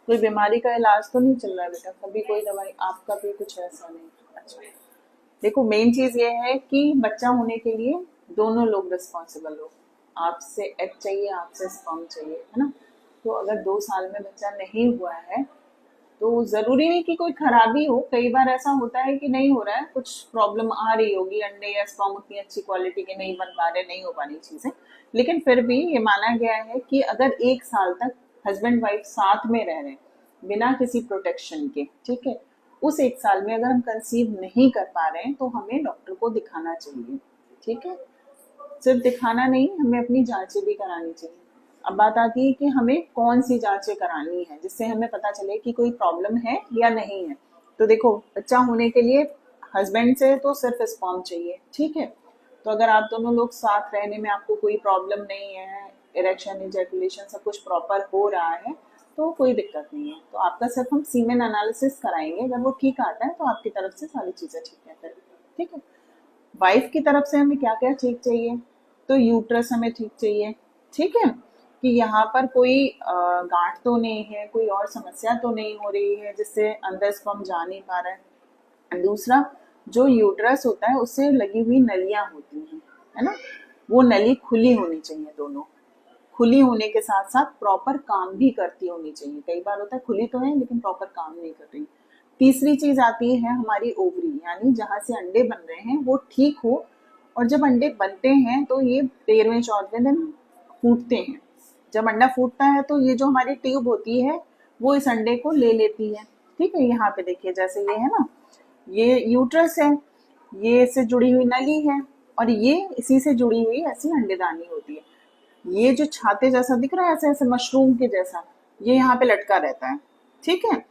कोई बीमारी का इलाज तो नहीं चल रहा है बेटा? कभी कोई दवाई आपका भी कुछ ऐसा नहीं? अच्छा। देखो मेन चीज ये है कि बच्चा होने के लिए दोनों लोग रिस्पॉन्सिबल हो। आपसे एग चाहिए, आपसे स्पर्म चाहिए, है ना? तो अगर 2 साल में बच्चा नहीं हुआ है तो जरूरी नहीं कि कोई खराबी हो। कई बार ऐसा होता है कि नहीं हो रहा है, कुछ प्रॉब्लम आ रही होगी, अंडे या स्पर्म उतनी अच्छी क्वालिटी के नहीं बन पा रहे, नहीं हो पा रही चीजें। लेकिन फिर भी ये माना गया है कि अगर 1 साल तक हस्बैंड वाइफ साथ में रह रहे हैं बिना किसी प्रोटेक्शन के, ठीक है, उस 1 साल में अगर हम कंसीव नहीं कर पा रहे हैं तो हमें डॉक्टर को दिखाना चाहिए। ठीक है, सिर्फ दिखाना नहीं, हमें अपनी जांचें भी करानी चाहिए। अब बात आती है कि हमें कौन सी जांचें करानी है जिससे हमें पता चले कि कोई प्रॉब्लम है या नहीं है। तो देखो बच्चा होने के लिए हस्बैंड से तो सिर्फ स्पर्म चाहिए, ठीक है। तो अगर आप दोनों लोग साथ रहने में आपको कोई प्रॉब्लम नहीं है, इरेक्शन इजैकुलेशन सब कुछ प्रॉपर हो रहा है, तो कोई दिक्कत नहीं है। तो आपका सिर्फ हम सीमेन एनालिसिस कराएंगे, अगर वो ठीक आता है तो आपकी तरफ से सारी चीजें ठीक है फिर। ठीक है। वाइफ की तरफ से हमें क्या क्या ठीक चाहिए? तो यूट्रस हमें ठीक चाहिए, ठीक है, कि यहाँ पर कोई गांठ तो नहीं है, कोई और समस्या तो नहीं हो रही है जिससे अंदर स्पर्म जा नहीं पा रहा है। दूसरा, जो यूट्रस होता है उससे लगी हुई नलियां होती हैं, है ना, वो नली खुली होनी चाहिए दोनों। खुली होने के साथ साथ प्रॉपर काम भी करती होनी चाहिए। कई बार होता है खुली तो है लेकिन प्रॉपर काम नहीं कर रही। तीसरी चीज आती है हमारी ओवरी, यानी जहां से अंडे बन रहे हैं वो ठीक हो। और जब अंडे बनते हैं तो ये 13वें 14वें दिन फूटते हैं। जब अंडा फूटता है तो ये जो हमारी ट्यूब होती है वो इस अंडे को ले लेती है। ठीक है, यहाँ पे देखिए जैसे ये है ना, ये यूट्रस है, ये इससे जुड़ी हुई नली है, और ये इसी से जुड़ी हुई ऐसी अंडेदानी होती है। ये जो छाते जैसा दिख रहा है, ऐसे ऐसे मशरूम के जैसा, ये यहाँ पे लटका रहता है। ठीक है,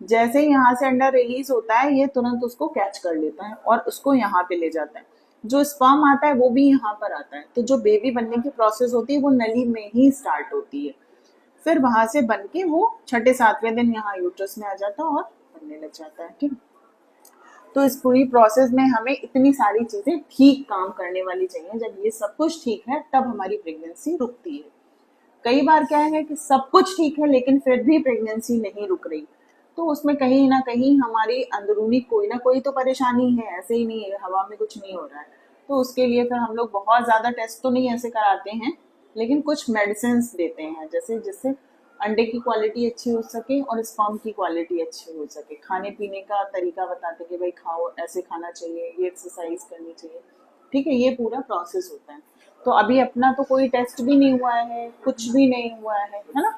जैसे ही यहाँ से अंडा रिलीज होता है ये तुरंत उसको कैच कर लेता है और उसको यहाँ पे ले जाता है। जो स्पर्म आता है वो भी यहाँ पर आता है। तो जो बेबी बनने की प्रोसेस होती है वो नली में ही स्टार्ट होती है। फिर वहां से बन के वो 6-7वें दिन यहाँ यूट्रस में आ जाता है और बनने लग जाता है। ठीक। तो इस पूरी प्रोसेस में हमें इतनी सारी चीजें ठीक काम करने वाली चाहिए। जब ये सब कुछ ठीक है तब हमारी प्रेगनेंसी रुकती है। कई बार क्या है कि सब कुछ ठीक है लेकिन फिर भी प्रेगनेंसी नहीं रुक रही, तो उसमें कहीं ना कहीं हमारी अंदरूनी कोई ना कोई तो परेशानी है, ऐसे ही नहीं है हवा में कुछ नहीं हो रहा है। तो उसके लिए फिर हम लोग बहुत ज्यादा टेस्ट तो नहीं ऐसे कराते हैं, लेकिन कुछ मेडिसिन देते हैं जैसे जिससे अंडे की क्वालिटी अच्छी हो सके और स्पर्म की क्वालिटी अच्छी हो सके। खाने पीने का तरीका बताते कि भाई खाओ, ऐसे खाना चाहिए, ये एक्सरसाइज करनी चाहिए। ठीक है, ये पूरा प्रोसेस होता है। तो अभी अपना तो कोई टेस्ट भी नहीं हुआ है, कुछ भी नहीं हुआ है ना,